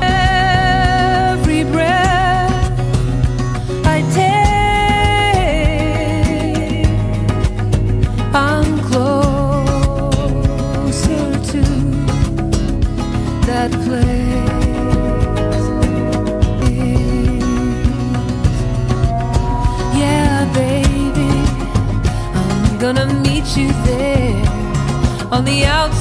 Every breath I take, I'm closer to that place. Yeah, baby, I'm gonna meet you there on the outside.